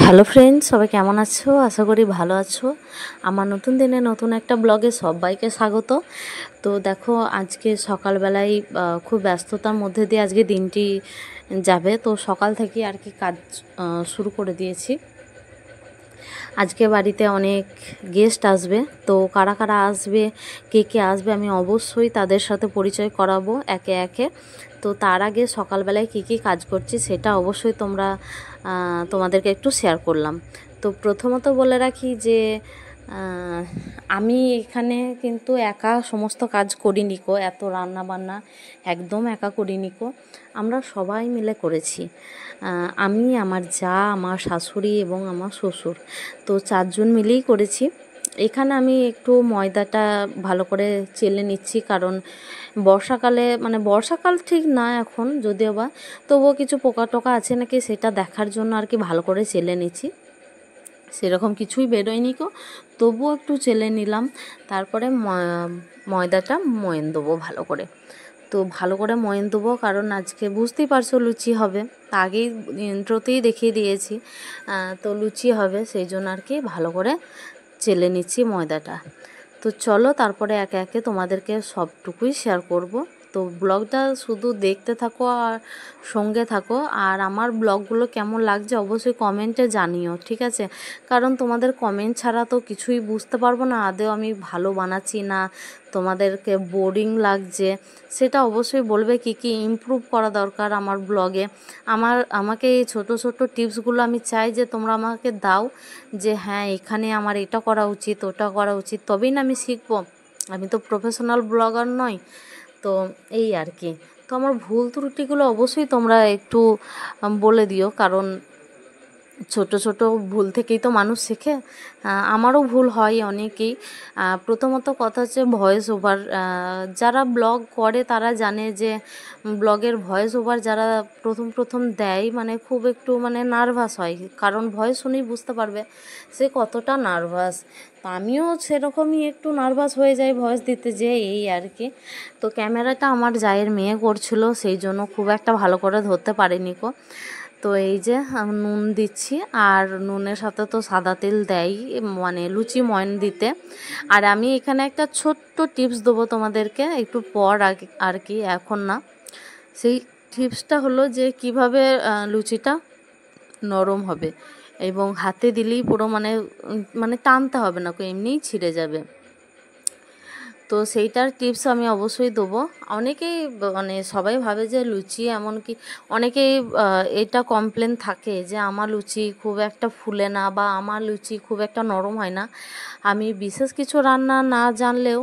Hello friends, সবাই কেমন আছো? আশা করি ভালো আছো। আমার নতুন দিনে নতুন একটা ব্লগে সবাইকে স্বাগত। তো দেখো, আজকে সকালবেলায় খুব ব্যস্ততার মধ্যে দিয়ে আজকে দিনটি যাবে। তো সকাল থেকে আর কি কাজ শুরু করে দিয়েছি। আজকে বাড়িতে অনেক গেস্ট আসবে। তো কারা কারা আসবে, কে কে আসবে, আমি অবশ্যই তাদের সাথে পরিচয় করাবো একে একে। তো তার আগে সকালবেলায় কী কী কাজ করছি সেটা অবশ্যই তোমাদেরকে একটু শেয়ার করলাম। তো প্রথমত বলে রাখি যে আমি এখানে কিন্তু একা সমস্ত কাজ করিনি কো, এত রান্না বান্না একদম একা করিনি কো, আমরা সবাই মিলে করেছি। আমি, আমার যা, আমার শাশুড়ি এবং আমার শ্বশুর, তো চারজন মিলেই করেছি। এখানে আমি একটু ময়দাটা ভালো করে চেলে নিচ্ছি, কারণ বর্ষাকালে, মানে বর্ষাকাল ঠিক না এখন যদিও বা, তবুও কিছু পোকা টোকা আছে নাকি সেটা দেখার জন্য আর কি ভালো করে চেলে নিচ্ছি। সেরকম কিছুই বেরোয়নি কো, তবুও একটু চেলে নিলাম। তারপরে ময়দাটা ময়ান দেবো ভালো করে। তো ভালো করে ময়ান দেবো, কারণ আজকে বুঝতেই পারছো লুচি হবে, তা আগেই ইন্ট্রোতেই দেখিয়ে দিয়েছি। তো লুচি হবে, সেই জন্য আর কি ভালো করে চেলে নিচ্ছি ময়দাটা। তো চলো তারপরে একে একে তোমাদেরকে সবটুকুই শেয়ার করব। তো ব্লগটা শুধু দেখতে থাকো আর সঙ্গে থাকো। আর আমার ব্লগগুলো কেমন লাগছে অবশ্যই কমেন্টে জানিও, ঠিক আছে? কারণ তোমাদের কমেন্ট ছাড়া তো কিছুই বুঝতে পারবো না আদৌ আমি ভালো বানাচ্ছি না তোমাদেরকে বোরিং লাগছে। সেটা অবশ্যই বলবে কি কি ইমপ্রুভ করা দরকার আমার ব্লগে। আমাকে এই ছোট ছোট টিপসগুলো আমি চাই যে তোমরা আমাকে দাও, যে হ্যাঁ এখানে আমার এটা করা উচিত, ওটা করা উচিত, তবেই না আমি শিখবো। আমি তো প্রফেশনাল ব্লগার নই। তো এই আর কি। তো আমার ভুল ত্রুটিগুলো অবশ্যই তোমরা একটু বলে দিও, কারণ ছোট ছোট ভুল থেকেই তো মানুষ শেখে। আমারও ভুল হয় অনেকেই। প্রথমত কথা হচ্ছে ভয়েস ওভার, যারা ব্লগ করে তারা জানে যে ব্লগের ভয়েস ওভার যারা প্রথম প্রথম দেয়, মানে খুব একটু মানে নার্ভাস হয়, কারণ ভয়েস শুনেই বুঝতে পারবে সে কতটা নার্ভাস। তো আমিও সেরকমই একটু নার্ভাস হয়ে যাই ভয়েস দিতে যেয়ে, এই আর কি। তো ক্যামেরাটা আমার জায়ের মেয়ে করছিল, সেই জন্য খুব একটা ভালো করে ধরতে পারিনি কো। তো এই যে নুন দিচ্ছি, আর নুনের সাথে তো সাদা তেল দেয়, মানে লুচি ময়ান দিতে। আর আমি এখানে একটা ছোট্ট টিপস দেবো তোমাদেরকে একটু পর আর কি, এখন না। সেই টিপসটা হলো যে কিভাবে লুচিটা নরম হবে এবং হাতে দিলেই পুরো মানে টানতে হবে না, এমনিই ছিঁড়ে যাবে। তো সেইটার টিপস আমি অবশ্যই দেবো। অনেকেই মানে সবাই ভাবে যে লুচি, এমনকি অনেকেই এটা কমপ্লেন থাকে যে আমার লুচি খুব একটা ফুলে না, বা আমার লুচি খুব একটা নরম হয় না। আমি বিশেষ কিছু রান্না না জানলেও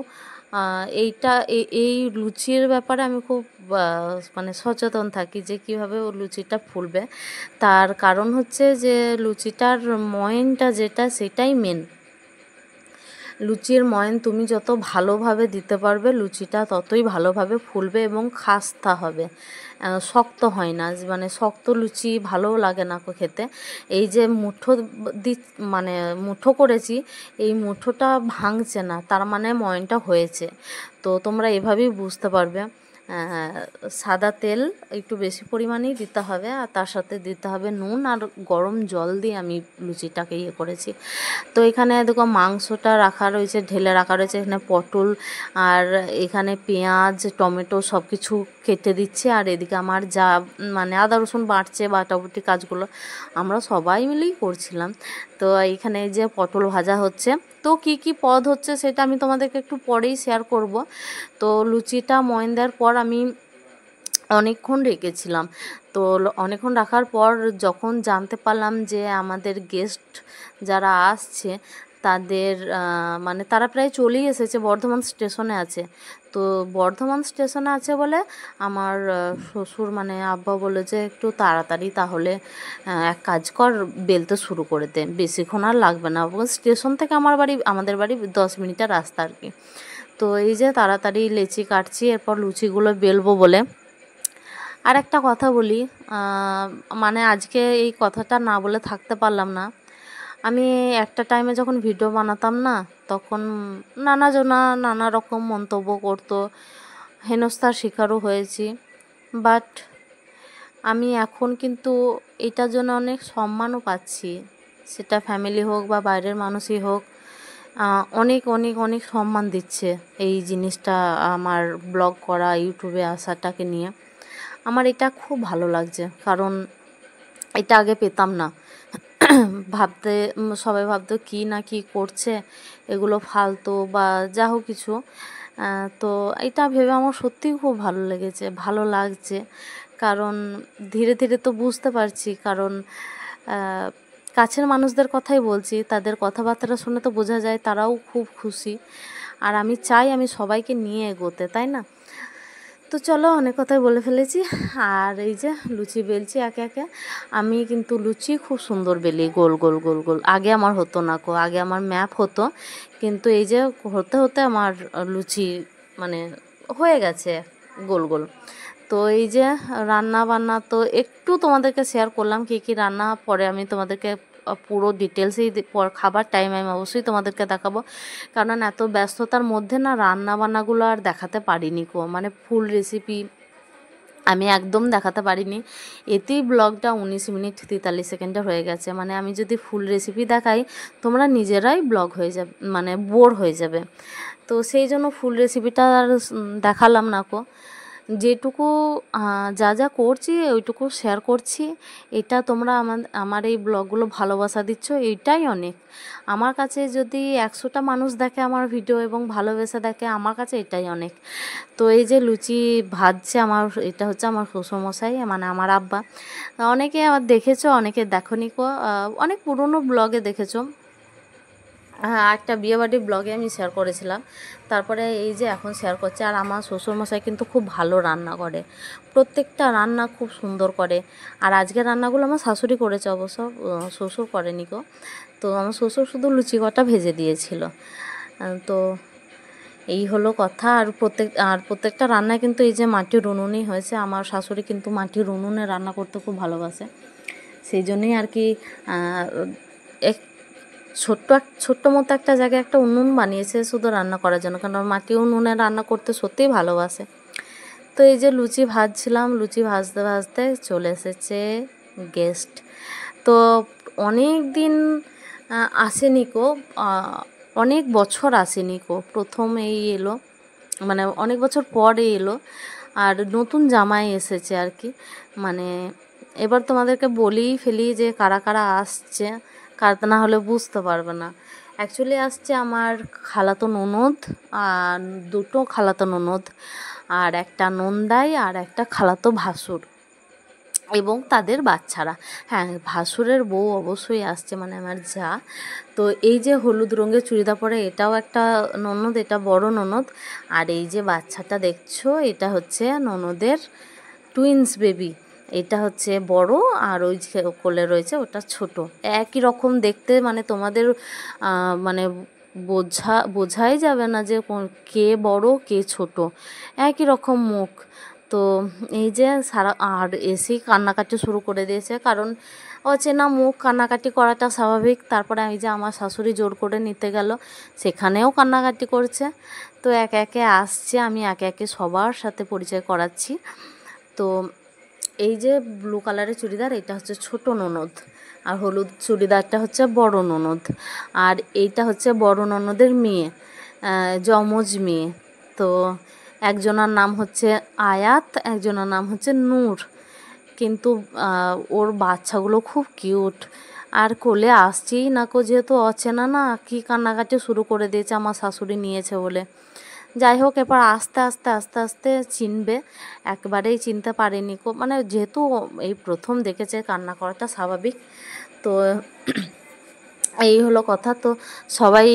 এই লুচির ব্যাপারে আমি খুব মানে সচেতন থাকি যে কীভাবে লুচিটা ফুলবে। তার কারণ হচ্ছে যে লুচিটার ময়নটা যেটা, সেটাই মেন। লুচির ময়ান তুমি যত ভালোভাবে দিতে পারবে লুচিটা ততই ভালোভাবে ফুলবে এবং খাস্তা হবে, শক্ত হয় না। মানে শক্ত লুচি ভালোও লাগে না খেতে। এই যে মানে মুঠো করেছি, এই মুঠোটা ভাঙছে না, তার মানে ময়ানটা হয়েছে। তো তোমরা এভাবেই বুঝতে পারবে। সাদা তেল একটু বেশি পরিমাণেই দিতে হবে, আর তার সাথে দিতে হবে নুন আর গরম জল দিয়ে আমি লুচিটাকে করেছি। তো এখানে দেখো মাংসটা রাখা রয়েছে, ঢেলে রাখা রয়েছে, এখানে পটল আর এখানে পেঁয়াজ টমেটো সব কিছু কেটে দিচ্ছে। আর এদিকে আমার যা মানে আদা রসুন বাটছে, বাটাবুটি কাজগুলো আমরা সবাই মিলেই করছিলাম। তো এইখানে যে পটল ভাজা হচ্ছে, তো কি কি পদ হচ্ছে সেটা আমি তোমাদেরকে একটু পরেই শেয়ার করব। তো লুচিটা ময়ান দেওয়ার পর আমি অনেকক্ষণ রেখেছিলাম। তো অনেকক্ষণ রাখার পর যখন জানতে পারলাম যে আমাদের গেস্ট যারা আসছে তাদের মানে তারা প্রায় চলেই এসেছে, বর্ধমান স্টেশনে আছে। তো বর্ধমান স্টেশনে আছে বলে আমার শ্বশুর মানে আব্বা বলে যে একটু তাড়াতাড়ি তাহলে এক কাজ কর, বেলতে শুরু করে দে, বেশিক্ষণ আর লাগবে না। স্টেশন থেকে আমাদের বাড়ি 10 মিনিটের রাস্তা আর কি। তো এই যে তাড়াতাড়ি লেচি কাটছি, এরপর লুচিগুলো বেলবো বলে। আর একটা কথা বলি, মানে আজকে এই কথাটা না বলে থাকতে পারলাম না। আমি একটা টাইমে যখন ভিডিও বানাতাম না, তখন নানা রকম মন্তব্য করতো, হেনস্থার শিকারও হয়েছি। বাট আমি এখন কিন্তু এটার জন্য অনেক সম্মানও পাচ্ছি। সেটা ফ্যামিলি হোক বা বাইরের মানুষই হোক, অনেক অনেক অনেক সম্মান দিচ্ছে এই জিনিসটা। আমার ব্লগ করা, ইউটিউবে আসাটাকে নিয়ে আমার এটা খুব ভালো লাগছে, কারণ এটা আগে পেতাম না। ভাবতে সবাই ভাবতো কি না কি করছে, এগুলো ফালতু বা যা হোক কিছু। তো এটা ভেবে আমার সত্যিই খুব ভালো লেগেছে, ভালো লাগছে, কারণ ধীরে ধীরে তো বুঝতে পারছি, কারণ কাছের মানুষদের কথাই বলছি, তাদের কথাবার্তা শুনে তো বোঝা যায় তারাও খুব খুশি, আর আমি চাই আমি সবাইকে নিয়ে এগোতে, তাই না? তো চলো, অনেক কথাই বলে ফেলেছি। আর এই যে লুচি বেলছি একে একে। আমি কিন্তু লুচি খুব সুন্দর বেলি, গোল গোল গোল গোল। আগে আমার হতো না কো, আগে আমার ম্যাপ হতো, কিন্তু এই যে হতে হতে আমার লুচি মানে হয়ে গেছে গোল গোল। তো এই যে রান্না বান্না তো একটু তোমাদেরকে শেয়ার করলাম, কী কী রান্না, পরে আমি তোমাদেরকে পুরো ডিটেলসেই খাবার টাইম আমি অবশ্যই তোমাদেরকে দেখাবো, কারণ এত ব্যস্ততার মধ্যে না রান্না বান্নাগুলো আর দেখাতে পারিনি কো, মানে ফুল রেসিপি আমি একদম দেখাতে পারিনি। এতেই ব্লগটা 19 মিনিট 43 সেকেন্ডে হয়ে গেছে। মানে আমি যদি ফুল রেসিপি দেখাই, তোমরা নিজেরাই ব্লগ হয়ে যাবে, মানে বোর হয়ে যাবে। তো সেই জন্য ফুল রেসিপিটা আর দেখালাম না কো। যেটুকু যা যা করছি ওইটুকু শেয়ার করছি। এটা তোমরা আমার এই ব্লগগুলো ভালোবাসা দিচ্ছ, এইটাই অনেক আমার কাছে। যদি 100টা মানুষ দেখে আমার ভিডিও এবং ভালোবেসে দেখে, আমার কাছে এটাই অনেক। তো এই যে লুচি ভাজছে আমার, এটা হচ্ছে আমার শ্বশুরমশাই, মানে আমার আব্বা। অনেকে আবার দেখেছো, অনেকে দেখোনি কো, অনেক পুরনো ব্লগে দেখেছো। হ্যাঁ, একটা বিয়েবাড়ির ব্লগে আমি শেয়ার করেছিলাম, তারপরে এই যে এখন শেয়ার করছি। আর আমার শ্বশুরমশাই কিন্তু খুব ভালো রান্না করে, প্রত্যেকটা রান্না খুব সুন্দর করে। আর আজকের রান্নাগুলো আমার শাশুড়ি করেছে অবশ্য, শ্বশুর করেনি কো। তো আমার শ্বশুর শুধু লুচি কটা ভেজে দিয়েছিল। তো এই হলো কথা। আর প্রত্যেকটা রান্নায় কিন্তু এই যে মাটির উনুনই হয়েছে। আমার শাশুড়ি কিন্তু মাটির উনুনে রান্না করতে খুব ভালোবাসে, সেই জন্যই আর কি এক ছোট্ট মতো একটা জায়গায় একটা উনুন বানিয়েছে শুধু রান্না করার জন্য, কারণ মাটি উনুনে রান্না করতে সত্যিই ভালোবাসে। তো এই যে লুচি ভাজছিলাম, লুচি ভাজতে ভাজতে চলে এসেছে গেস্ট। তো অনেক দিন আসেনি কো, অনেক বছর আসেনি কো, প্রথম এই এলো, মানে অনেক বছর পরে এলো। আর নতুন জামাই এসেছে আর কি। মানে এবার তোমাদেরকে বলেই ফেলি যে কারা কারা আসছে, কারা না হলে বুঝতে পারবে না। অ্যাকচুয়ালি আসছে আমার খালাতো ননদ, আর দুটো খালাতো ননদ, আর একটা নন্দাই, আর একটা খালাতো ভাসুর এবং তাদের বাচ্চারা। হ্যাঁ, ভাসুরের বউ অবশ্যই আসছে, মানে আমার যা। তো এই যে হলুদ রঙের চুড়িদার পরে, এটাও একটা ননদ, এটা বড় ননদ। আর এই যে বাচ্চাটা দেখছো, এটা হচ্ছে ননদের টুইন্স বেবি। এটা হচ্ছে বড়, আর ওই যে কোলে রয়েছে ওটা ছোট। একই রকম দেখতে, মানে তোমাদের মানে বোঝাই যাবে না যে কে বড় কে ছোট, একই রকম মুখ। তো এই যে সারা আর এসেই কান্নাকাটি শুরু করে দিয়েছে, কারণ অচেনা মুখ, কান্নাকাটি করাটা স্বাভাবিক। তারপরে এই যে আমার শাশুড়ি জোর করে নিতে গেল, সেখানেও কান্নাকাটি করছে। তো একে একে আসছে, আমি একে একে সবার সাথে পরিচয় করাচ্ছি। তো এই যে ব্লু কালারের চুড়িদার, এটা হচ্ছে ছোট ননদ, আর হলুদ চুড়িদারটা হচ্ছে বড় ননদ। আর এইটা হচ্ছে বড় ননদের মেয়ে, যমজ মেয়ে। তো একজনের নাম হচ্ছে আয়াত, একজনের নাম হচ্ছে নূর। কিন্তু ওর বাচ্চাগুলো খুব কিউট। আর কোলে আসছেই না কো, যেহেতু অচেনা না, কি কান্নাকাটি শুরু করে দিয়েছে আমার শাশুড়ি নিয়েছে বলে। যাই হোক, এবার আস্তে আস্তে আস্তে আস্তে চিনবে, একবারেই চিনতে পারেনি কো, মানে যেহেতু এই প্রথম দেখেছে, কান্না করাটা স্বাভাবিক। তো এই হলো কথা। তো সবাই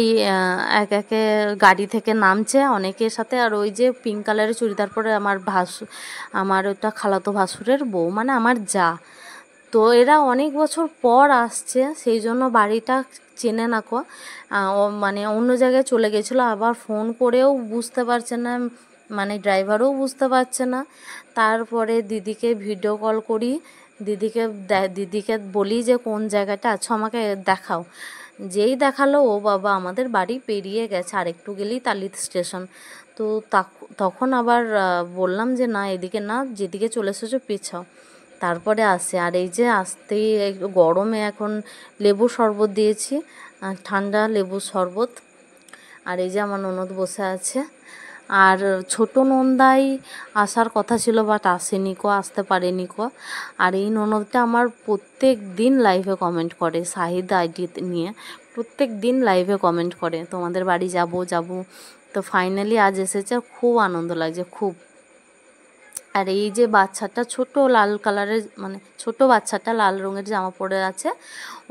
এক একে গাড়ি থেকে নামছে অনেকের সাথে। আর ওই যে পিঙ্ক কালারের চুড়িদার পরে আমার ওটা খালাতো ভাসুরের বউ, মানে আমার যা। তো এরা অনেক বছর পর আসছে, সেই জন্য বাড়িটা চেনে না কো। মানে অন্য জায়গায় চলে গেছিলো, আবার ফোন করেও বুঝতে পারছে না, মানে ড্রাইভারও বুঝতে পারছে না। তারপরে দিদিকে ভিডিও কল করি, দিদিকে বলি যে কোন জায়গাটা আছো আমাকে দেখাও। যেই দেখালো, ও বাবা, আমাদের বাড়ি পেরিয়ে গেছে, আর একটু গেলেই তালিত স্টেশন। তো তখন আবার বললাম যে না, এদিকে না, যেদিকে চলে এসেছো পেছাও। তারপরে আসে। আর এই যে আসতেই গরমে এখন লেবু শরবত দিয়েছি, ঠান্ডা লেবু শরবত। আর এই যে আমার ননদ বসে আছে। আর ছোট নন্দাই আসার কথা ছিল, বাট আসেনি কো, আসতে পারেনি কো। আর এই ননদটা আমার প্রত্যেক দিন লাইভে কমেন্ট করে, শাহিদ আইডি নিয়ে প্রত্যেক দিন লাইভে কমেন্ট করে তোমাদের বাড়ি যাব যাব। তো ফাইনালি আজ এসেছে, খুব আনন্দ লাগছে খুব। আর এই যে বাচ্চাটা ছোট লাল কালারের, মানে ছোট বাচ্চাটা লাল রঙের জামা পরে আছে,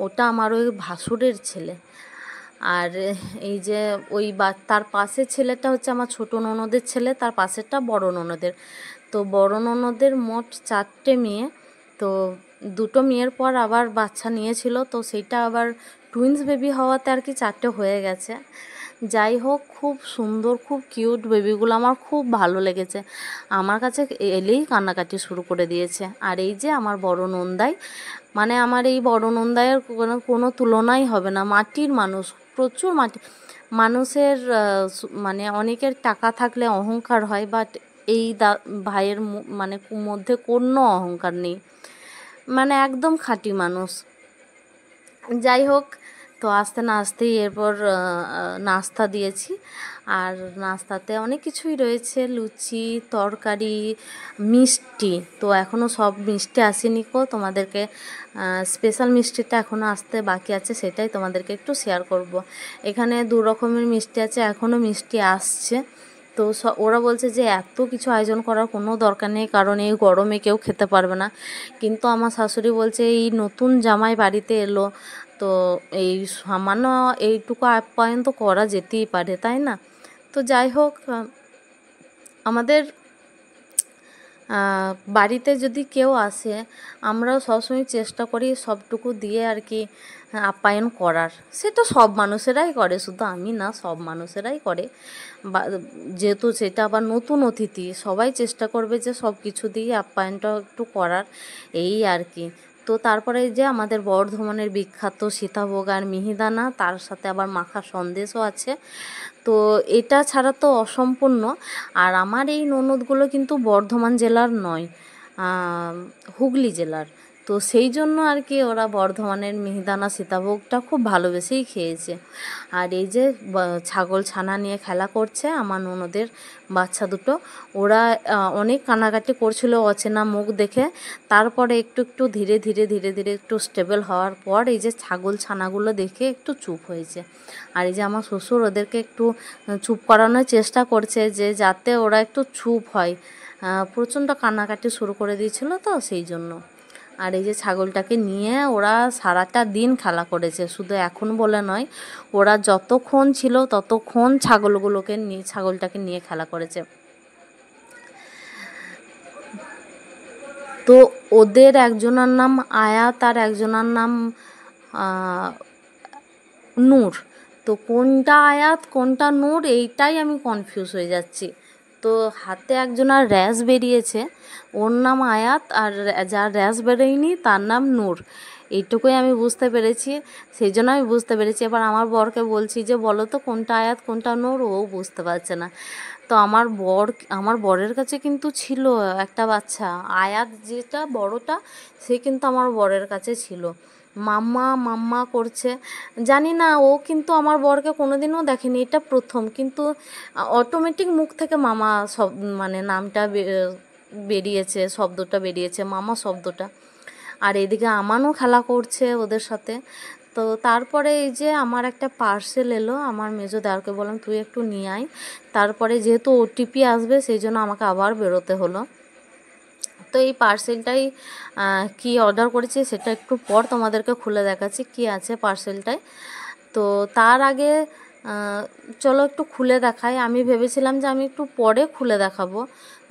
ওটা আমার ওই ভাসুরের ছেলে। আর এই যে ওই তার পাশের ছেলেটা হচ্ছে আমার ছোট ননদের ছেলে, তার পাশেরটা বড় ননদের। তো বড় ননদের মোট 4টে মেয়ে। তো 2টো মেয়ের পর আবার বাচ্চা নিয়েছিল, তো সেইটা আবার টুইন্স বেবি হওয়াতে আর কি 4টে হয়ে গেছে। যাই হোক, খুব সুন্দর, খুব কিউট বেবিগুলো, আমার খুব ভালো লেগেছে। আমার কাছে এলেই কান্নাকাটি শুরু করে দিয়েছে। আর এই যে আমার বড় নন্দাই, মানে আমার এই বড় নন্দাইয়ের কোনো তুলনাই হবে না। মাটির মানুষ, প্রচুর মাটি মানুষের। মানে অনেকের টাকা থাকলে অহংকার হয়, বাট এই ভাইয়ের মানে মধ্যে কোনো অহংকার নেই, মানে একদম খাঁটি মানুষ। যাই হোক, তো আস্তে না আসতেই এরপর নাস্তা দিয়েছি। আর নাস্তাতে অনেক কিছুই রয়েছে, লুচি, তরকারি, মিষ্টি। তো এখনও সব মিষ্টি আসেনি কো, তোমাদেরকে স্পেশাল মিষ্টিটা এখনও আসতে বাকি আছে, সেটাই তোমাদেরকে একটু শেয়ার করব। এখানে 2 রকমের মিষ্টি আছে, এখনও মিষ্টি আসছে। তো ওরা বলছে যে এত কিছু আয়োজন করার কোনো দরকার নেই, কারণ এই গরমে কেউ খেতে পারবে না। কিন্তু আমার শাশুড়ি বলছে এই নতুন জামাই বাড়িতে এলো, তো এই সামান্য এইটুকু আপ্যায়ন তো করা যেতেই পারে, তাই না? তো যাই হোক, আমাদের বাড়িতে যদি কেউ আসে, আমরাও সবসময় চেষ্টা করি সবটুকু দিয়ে আর কি আপ্যায়ন করার। সেটা সব মানুষেরাই করে, শুধু আমি না, সব মানুষেরাই করে। যেহেতু সেটা আবার নতুন অতিথি, সবাই চেষ্টা করবে যে সব কিছু দিয়ে আপ্যায়নটা একটু করার, এই আর কি। তো তারপরে যে আমাদের বর্ধমানের বিখ্যাত সীতাভোগ আর মিহিদানা, তার সাথে আবার মাখা সন্দেশও আছে। তো এটা ছাড়া তো অসম্পূর্ণ। আর আমার এই ননদগুলো কিন্তু বর্ধমান জেলার নয়, হুগলি জেলার। তো সেই জন্য আর কি ওরা বর্ধমানের মিহিদানা সীতাভোগটা খুব ভালোবেসেই খেয়েছে। আর এই যে ছাগল ছানা নিয়ে খেলা করছে আমার ননদের বাচ্চা দুটো। ওরা অনেক কান্নাকাটি করছিল অচেনা মুখ দেখে। তারপরে একটু একটু ধীরে ধীরে ধীরে ধীরে একটু স্টেবল হওয়ার পর এই যে ছাগল ছানাগুলো দেখে একটু চুপ হয়েছে। আর এই যে আমার শ্বশুর ওদেরকে একটু চুপ করানোর চেষ্টা করছে, যে যাতে ওরা একটু চুপ হয়। প্রচণ্ড কান্নাকাটি শুরু করে দিয়েছিল, তো সেই জন্য। আর এই যে ছাগলটাকে নিয়ে ওরা সারাটা দিন খেলা করেছে, শুধু এখন বলে নয়, ওরা যতক্ষণ ছিল ততক্ষণ ছাগলটাকে নিয়ে খেলা করেছে। তো ওদের একজনের নাম আয়াত আর একজনের নাম নূর। তো কোনটা আয়াত কোনটা নূর এইটাই আমি কনফিউজ হয়ে যাচ্ছি। তো হাতে একজনের র্যাশ বেরিয়েছে, ওর নাম আয়াত, আর যার র্যাশ বেরোয়নি তার নাম নূর। এইটুকুই আমি বুঝতে পেরেছি, সেই জন্য আমি বুঝতে পেরেছি। এবার আমার বরকে বলছি যে বলো তো কোনটা আয়াত কোনটা নূর, ও বুঝতে পারছে না। তো আমার বরের কাছে কিন্তু ছিল একটা বাচ্চা, আয়াত যেটা বড়টা, সে কিন্তু আমার বরের কাছে ছিল। মাম্মা মাম্মা করছে, জানি না, ও কিন্তু আমার বরকে কোনোদিনও দেখেনি, এটা প্রথম। কিন্তু অটোমেটিক মুখ থেকে মামা সব, মানে নামটা বেরিয়েছে, শব্দটা বেরিয়েছে, মামা শব্দটা। আর এদিকে আমানও খেলা করছে ওদের সাথে। তো তারপরে এই যে আমার একটা পার্সেল এলো, আমার মেজো দাদাকে বললাম তুই একটু নিয়ে আয়। তারপরে যেহেতু ওটিপি আসবে, সেই জন্য আমাকে আবার বেরোতে হলো। তো এই পার্সেলটাই কি অর্ডার করেছি সেটা একটু পর তোমাদেরকে খুলে দেখাচ্ছি কি আছে পার্সেলটায়। তো তার আগে চলো একটু খুলে দেখাই। আমি ভেবেছিলাম যে আমি একটু পরে খুলে দেখাবো,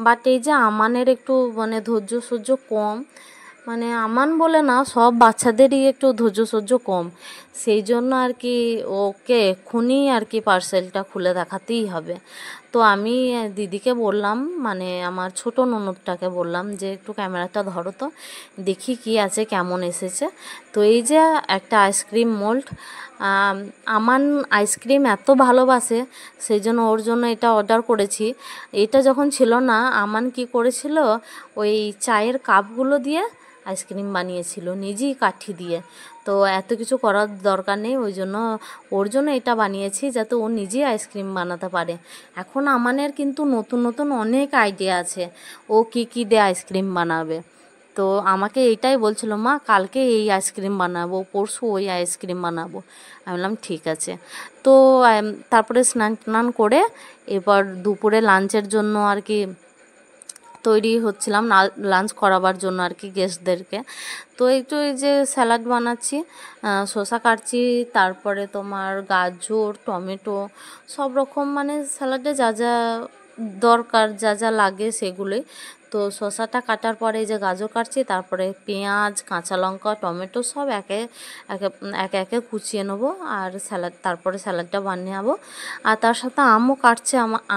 বাট এই যে আমানের একটু মানে ধৈর্য সহ্য কম, মানে আমান বলে না, সব বাচ্চাদেরই একটু ধৈর্য সহ্য কম। সেই জন্য আর কি ওকে এক্ষুনি আর কি পার্সেলটা খুলে দেখাতেই হবে। তো তো আমি দিদিকে বললাম, মানে আমার ছোট ননদটাকে বললাম যে একটু ক্যামেরাটা ধরো তো, দেখি কি আছে, কেমন এসেছে। তো এই যে একটা আইসক্রিম মোল্ড, আমান আইসক্রিম এত ভালোবাসে, সেই জন্য ওর জন্য এটা অর্ডার করেছি। এটা যখন ছিল না, আমান কি করেছিল, ওই চায়ের কাপগুলো দিয়ে আইসক্রিম বানিয়েছিল নিজেই কাঠি দিয়ে। তো এত কিছু করার দরকার নেই, ওই জন্য ওর জন্য এটা বানিয়েছি যাতে ও নিজেই আইসক্রিম বানাতে পারে। এখন আমানের কিন্তু নতুন নতুন অনেক আইডিয়া আছে, ও কি কি দিয়ে আইসক্রিম বানাবে। তো আমাকে এইটাই বলছিল, মা কালকে এই আইসক্রিম বানাবো, পরশু ওই আইসক্রিম বানাবো। আমি বললাম ঠিক আছে। তো তারপরে স্নান টান করে এবার দুপুরে লাঞ্চের জন্য আর কি তৈরি হচ্ছিলাম, লাঞ্চ করাবার জন্য আর কি গেস্টদেরকে। তো একটু এই যে স্যালাড বানাচ্ছি, শসা কাটছি, তারপরে তোমার গাজর, টমেটো, সব রকম মানে স্যালাডে যা যা দরকার, যা যা লাগে সেগুলোই। তো শসাটা কাটার পরে এই যে গাজর কাটছি, তারপরে পেঁয়াজ, কাঁচা লঙ্কা, টমেটো সব একে একে একে একে কুচিয়ে নেবো, আর তারপরে স্যালাডটা বানিয়ে আর তার সাথে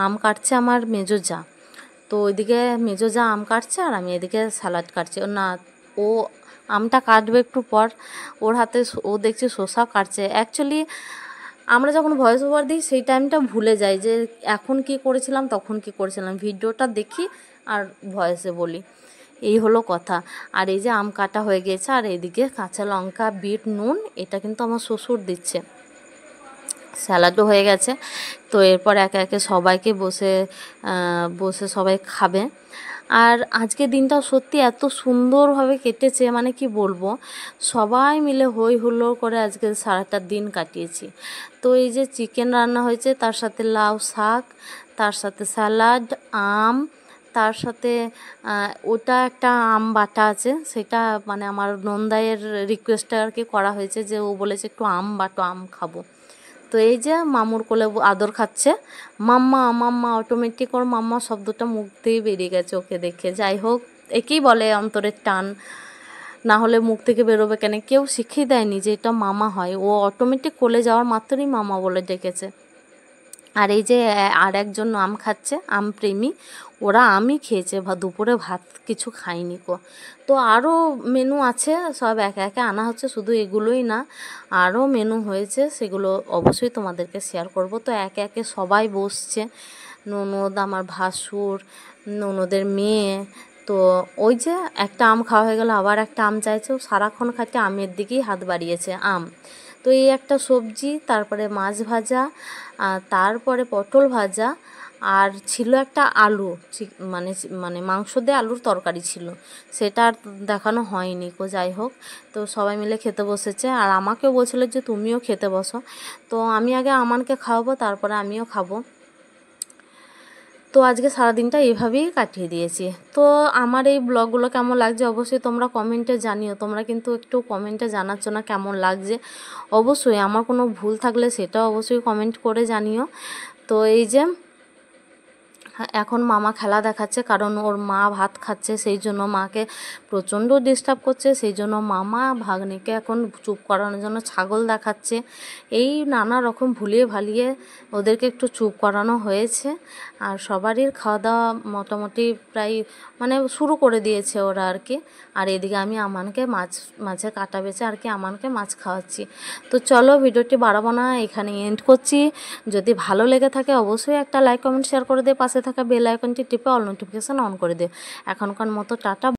আম কাটছে আমার মেজো যা। তো ওইদিকে মেজো যা আম কাটছে আর আমি এদিকে স্যালাড কাটছি। ও আমটা কাটবে একটু পর, ওর হাতে ও দেখছি শসা কাটছে। অ্যাকচুয়ালি আমরা যখন ভয়েস ওভার দিই সেই টাইমটা ভুলে যাই যে এখন কি করেছিলাম, তখন কি করেছিলাম, ভিডিওটা দেখি আর ভয়েসে বলি, এই হলো কথা। আর এই যে আম কাটা হয়ে গেছে, আর এইদিকে কাঁচা লঙ্কা, বিট, নুন, এটা কিন্তু আমার শ্বশুর দিচ্ছে। স্যালাডও হয়ে গেছে। তো এরপর একে একে সবাইকে বসে বসে সবাই খাবে। আর আজকে দিনটা সত্যি এত সুন্দরভাবে কেটেছে, মানে কি বলবো, সবাই মিলে হই হুল্লোড় করে আজকে সারাটা দিন কাটিয়েছি। তো এই যে চিকেন রান্না হয়েছে, তার সাথে লাউ শাক, তার সাথে স্যালাড, আম, তার সাথে ওটা একটা আম বাটা আছে, সেটা মানে আমার নন্দাইয়ের রিকোয়েস্টে আর কি করা হয়েছে, যে ও বলেছে একটু আম বাটো, আম খাবো। তো এই যে মামুর কোলে আদর খাচ্ছে, মাম্মা মাম্মা, অটোমেটিক ওর মাম্মা শব্দটা মুখ দিয়ে বেরিয়ে গেছে ওকে দেখে। যাই হোক, একেই বলে অন্তরের টান, না হলে মুখ থেকে বেরোবে কেন, কেউ শিখিয়ে দেয়নি যে এটা মামা হয়, ও অটোমেটিক কোলে যাওয়ার মাত্রই মামা বলে ডেকেছে। আর এই যে আর একজন আম খাচ্ছে, আম প্রেমী, ওরা আমই খেয়েছে, দুপুরে ভাত কিছু খায়নি কো। তো আরও মেনু আছে, সব একে একে আনা হচ্ছে, শুধু এগুলোই না, আরও মেনু হয়েছে, সেগুলো অবশ্যই তোমাদেরকে শেয়ার করব। তো একে একে সবাই বসছে, ননদ, আমার ভাসুর, ননদের মেয়ে। তো ওই যে একটা আম খাওয়া হয়ে গেল, আবার একটা আম চাইছে, ও সারাক্ষণ খাচ্ছে আমের দিকেই হাত বাড়িয়েছে, আম। তো এই একটা সবজি, তারপরে মাছ ভাজা, তারপরে পটল ভাজা, আর ছিল একটা আলু, মানে মানে মাংস দিয়ে আলুর তরকারি ছিল, সেটা আর দেখানো হয়নি কো। যাই হোক, তো সবাই মিলে খেতে বসেছে, আর আমাকেও বলছিল যে তুমিও খেতে বসো। তো আমি আগে আমানকে খাওয়াবো, তারপরে আমিও খাবো। তো আজকে সারাদিনটা এইভাবেই কাটিয়ে দিয়েছি। তো আমার এই ব্লগগুলো কেমন লাগছে অবশ্যই তোমরা কমেন্টে জানিও। তোমরা কিন্তু একটু কমেন্টে জানাচ্ছ না কেমন লাগছে, অবশ্যই আমার কোনো ভুল থাকলে সেটাও অবশ্যই কমেন্ট করে জানিও। তো এই যে এখন মামা খেলা দেখাচ্ছে, কারণ ওর মা ভাত খাচ্ছে, সেই জন্য মাকে প্রচণ্ড ডিস্টার্ব করছে, সেই জন্য মামা ভাগ্নিকে এখন চুপ করানোর জন্য ছাগল দেখাচ্ছে। এই নানা রকম ভুলিয়ে ভালিয়ে ওদেরকে একটু চুপ করানো হয়েছে। আর সবারই খাওয়া দাওয়া মোটামুটি প্রায় মানে শুরু করে দিয়েছে ওরা আর কি। আর এদিকে আমি আমানকে মাছে কাটা বেছে আর কি আমানকে মাছ খাওয়াচ্ছি। তো চলো, ভিডিওটি বাড়াবো না, এখানে এন্ড করছি। যদি ভালো লেগে থাকে অবশ্যই একটা লাইক, কমেন্ট, শেয়ার করে দিয়ে পাশে থাকা বেল আইকনটি টিপে অল নোটিফিকেশান অন করে দিও। এখনকার মতো টাটা।